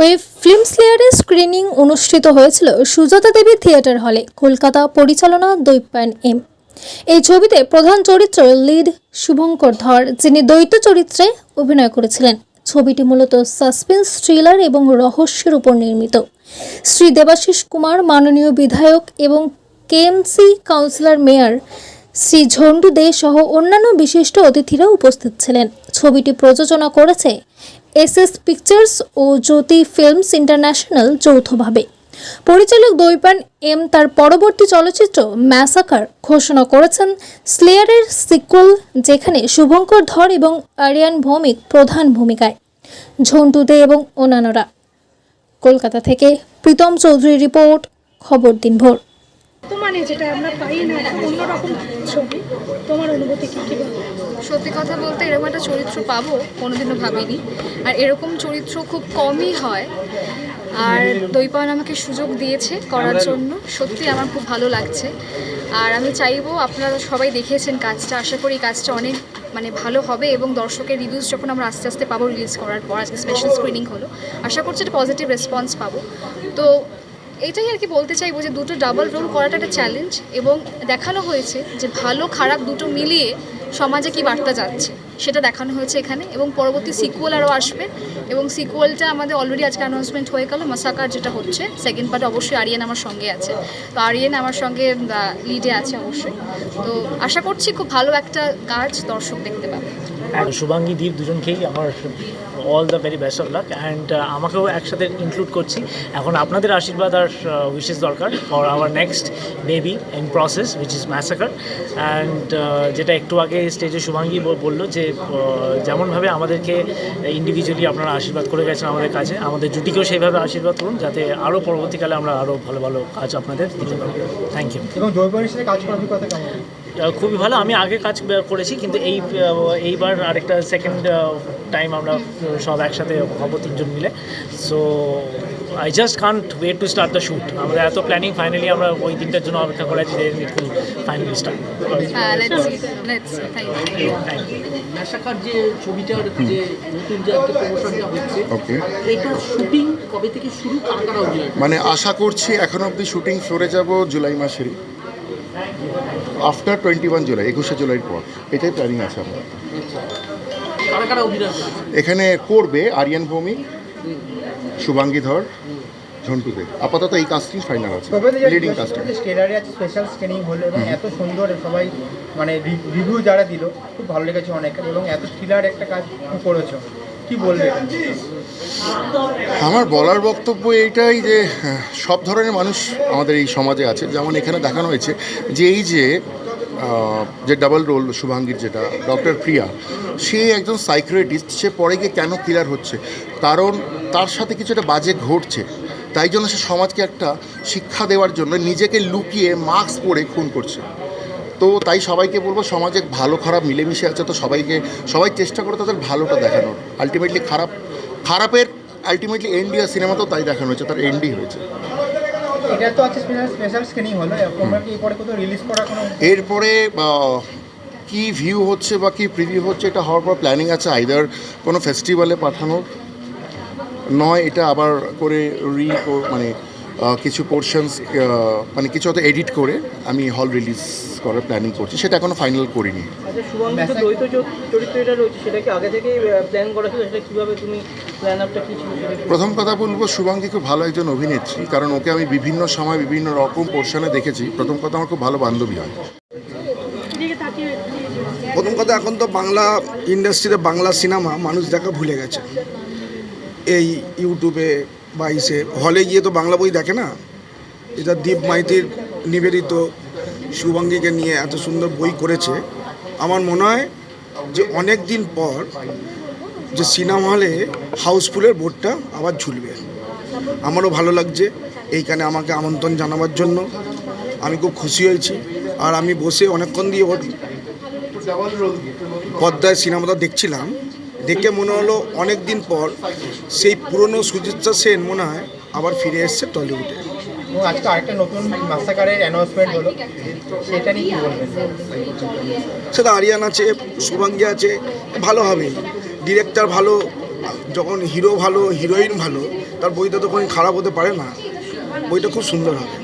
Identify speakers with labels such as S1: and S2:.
S1: Web film স্লেয়ারের screening অনুষ্ঠিত হয়েছিল সুজাতা দেবী theatre হলে, কলকাতা। পরিচালনা দৈপায়ন এম। এই ছবিতে প্রধান চরিত্র লিড শুভঙ্কর ধর, যিনি দ্বৈত চরিত্রে অভিনয় করেছিলেন। ছবিটি মূলত সাসপেন্স, থ্রিলার এবং রহস্যের উপর নির্মিত। শ্রী দেবাশিস কুমার, মাননীয় বিধায়ক এবং KMC councillor mayor Shri Jhantu Dey সহ অন্যান্য বিশিষ্ট অতিথিরা উপস্থিত ছিলেন। ছবিটি প্রযোজনা করেছে এসএস পিকচার্স ও জ্যোতি ফিল্মস ইন্টারন্যাশনাল যৌথভাবে। পরিচালক দৈপায়ন এম তার পরবর্তী চলচ্চিত্র ম্যাসাকার ঘোষণা করেছেন স্লেয়ারের সিক্যুয়াল, যেখানে শুভঙ্কর ধর এবং আরিয়ান ভৌমিক প্রধান ভূমিকায়, ঝন্টু দে এবং অন্যান্যরা। কলকাতা থেকে প্রীতম চৌধুরী রিপোর্ট, খবর দিনভর।
S2: মানে যেটা আমরা পাই না, অন্যরকম ছবি, তোমার অনুভূতি কি কি বলবো?
S3: সত্যি কথা বলতে এরকম একটা চরিত্র পাবো কোনোদিনও ভাবিনি, আর এরকম চরিত্র খুব কমই হয়। আর দৈপায়ন আমাকে সুযোগ দিয়েছে করার জন্য, সত্যি আমার খুব ভালো লাগছে। আর আমি চাইবো আপনারা সবাই দেখেছেন কাজটা, আশা করি কাজটা অনেক ভালো হবে এবং দর্শকের রিভিউজ যখন আমরা আস্তে আস্তে পাবো রিলিজ করার পর, আজকে স্পেশাল স্ক্রিনিং হলো, আশা করছি একটা পজিটিভ রেসপন্স পাবো। তো এটাই আর কি বলতে চাইবো যে দুটো ডাবল রোল করাটা একটা চ্যালেঞ্জ, এবং দেখানো হয়েছে যে ভালো খারাপ দুটো মিলিয়ে সমাজে কি বার্তা যাচ্ছে সেটা দেখানো হয়েছে এখানে। এবং পরবর্তী সিকুয়াল আরও আসবে, এবং সিকুয়ালটা আমাদের অলরেডি আজকে অ্যানাউন্সমেন্ট হয়ে গেল। মাসাকার যেটা হচ্ছে সেকেন্ড পার্টে অবশ্যই আরিয়ান আমার সঙ্গে আছে, তো আরিয়ান আমার সঙ্গে লিডে আছে অবশ্যই। তো আশা করছি খুব ভালো একটা কাজ দর্শক দেখতে পাবে।
S4: শুভাঙ্গী, দীপ দুজনকেই আমার all the very best of luck, and আমাকেও একসাথে ইনক্লুড করছি। এখন আপনাদের আশীর্বাদ আর উইশেস দরকার for our next baby in process which is massacre. And যেটা একটু আগে স্টেজে শুভাঙ্গী বললো যে যেমনভাবে আমাদেরকে ইন্ডিভিজুয়ালি আপনারা আশীর্বাদ করে গেছেন আমাদের কাছে, আমাদের জুটিকেও সেইভাবে আশীর্বাদ করুন যাতে আরও পরবর্তীকালে আমরা আরও ভালো ভালো কাজ আপনাদের দিতে পারি। Thank you.
S5: এবং দৈপায়নের সাথে কাজ করার অভিজ্ঞতা কেমন?
S4: খুবই ভালো। আমি আগে কাজ করেছি, কিন্তু এইবার আরেকটা সেকেন্ড টাইম আমরা সব একসাথে হবো তিনজন মিলে। So I just can't wait to start the shoot. আমরা এত প্ল্যানিং, ফাইনালি আমরা ওই দিনটার জন্য অপেক্ষা করে আছি যে it will finally start.
S6: Massacre যে ছবিটার যে নতুন যে একটা প্রমোশনটা হচ্ছে, এইটার শুটিং কবে থেকে শুরু, কার কারা অভিনয়?
S7: মানে আশা করছি এখন অবধি শুটিং ফ্লোরে যাব জুলাই মাসেরই, আফটার 21 জুলাই, 21শে জুলাইয়ের পর, এটাই প্ল্যানিং আছে আমার।
S6: কারা কারা অভিনয়
S7: এখানে করবে আরিয়ান ভৌমিক, শুভাঙ্গী ধর, ঝন্টু দে। আপাতত এই কাস্টিং ফাইনাল আছে, লিডিং কাস্টিং।
S5: ট্রেলারে আছে স্পেশাল স্ক্রিনিং হলো এবং এত সুন্দর সবাই মানে রিভিউ যারা দিল খুব ভালো লেগেছে অনেক, এবং এত থ্রিলার একটা কাজ করেছো, কি বলবে?
S7: আমার বলার বক্তব্য এইটাই যে সব ধরনের মানুষ আমাদের এই সমাজে আছে। যেমন এখানে দেখানো হয়েছে যে এই যে ডাবল রোল শুভাঙ্গীর, যেটা ডক্টর প্রিয়া, সে একজন সাইকিয়াট্রিস্ট, সে পরে গিয়ে কেন কিলার হচ্ছে, কারণ তার সাথে কিছু একটা বাজে ঘটছে, তাই জন্য সে সমাজকে একটা শিক্ষা দেওয়ার জন্য নিজেকে লুকিয়ে মাস্ক পরে খুন করছে। তো তাই সবাইকে বলবো, সমাজে ভালো খারাপ মিলেমিশে আছে, তো সবাই চেষ্টা করে তাদের ভালোটা দেখানোর। আলটিমেটলি খারাপের আলটিমেটলি এন্ডি, আর সিনেমা তো তাই দেখানো হয়েছে, তার এন্ডি হয়েছে।
S5: এটা তো আছে স্পেশাল স্ক্রিনিং হলো, তোমরা কি এরপরে কোথাও রিলিজ করা কোনো?
S7: এরপরে কি ভিউ হচ্ছে বা কি প্রিভিউ হচ্ছে, এটা হওয়ার পর প্ল্যানিং আছে আইদার কোনো ফেস্টিভ্যালে পাঠানোর, নয় এটা আবার করে কিছু পোর্শনস মানে কিছু হয়তো এডিট করে আমি হল রিলিজ করার প্ল্যানিং করছি, সেটা এখনো ফাইনাল করিনি।
S6: আচ্ছা, শুভাঙ্গী দ্বৈত চরিত্র এটা রয়েছে, সেটা কি আগে থেকেই প্ল্যান করা ছিল? সেটা কীভাবে তুমি প্ল্যান আপটা কী ছিল?
S7: প্রথম কথা বলবো, শুভাঙ্গী খুব ভালো একজন অভিনেত্রী, কারণ ওকে আমি বিভিন্ন সময় বিভিন্ন রকম পোর্শনে দেখেছি। প্রথম কথা, আমার খুব ভালো বান্ধবী হয়।
S8: প্রথম কথা, এখন তো বাংলা ইন্ডাস্ট্রিতে বাংলা সিনেমা মানুষ দেখা ভুলে গেছে। এই ইউটিউবে বা ইসে হলে গিয়ে তো বাংলা বই দেখে না। এটা দীপ মাইতির নিবেদিত শুভাঙ্গীকে নিয়ে এত সুন্দর বই করেছে। আমার মনে হয় যে অনেক দিন পর যে সিনেমা হলে হাউসফুলের বোর্ডটা আবার ঝুলবে। আমারও ভালো লাগছে এইখানে আমাকে আমন্ত্রণ জানাবার জন্য, আমি খুব খুশি হয়েছি। আর আমি বসে অনেকক্ষণ দিয়ে ওর পর্দায় সিনেমাটা দেখছিলাম, দেখে মনে হলো অনেক দিন পর সেই পুরনো সুচিত্রা সেন মনে হয় আবার ফিরে এসছে টলিউডে।
S5: আজকে আরেকটা নতুন ম্যাসাকারের অ্যানাউন্সমেন্ট হলো, সেটা নিয়ে কি বলবেন?
S8: সেটা আরিয়ান আছে, শুভাঙ্গী আছে, ভালো হবে। ডিরেক্টর ভালো, যখন হিরো ভালো হিরোইন ভালো তার বইটা তো কোনো খারাপ হতে পারে না, বইটা খুব সুন্দর হবে।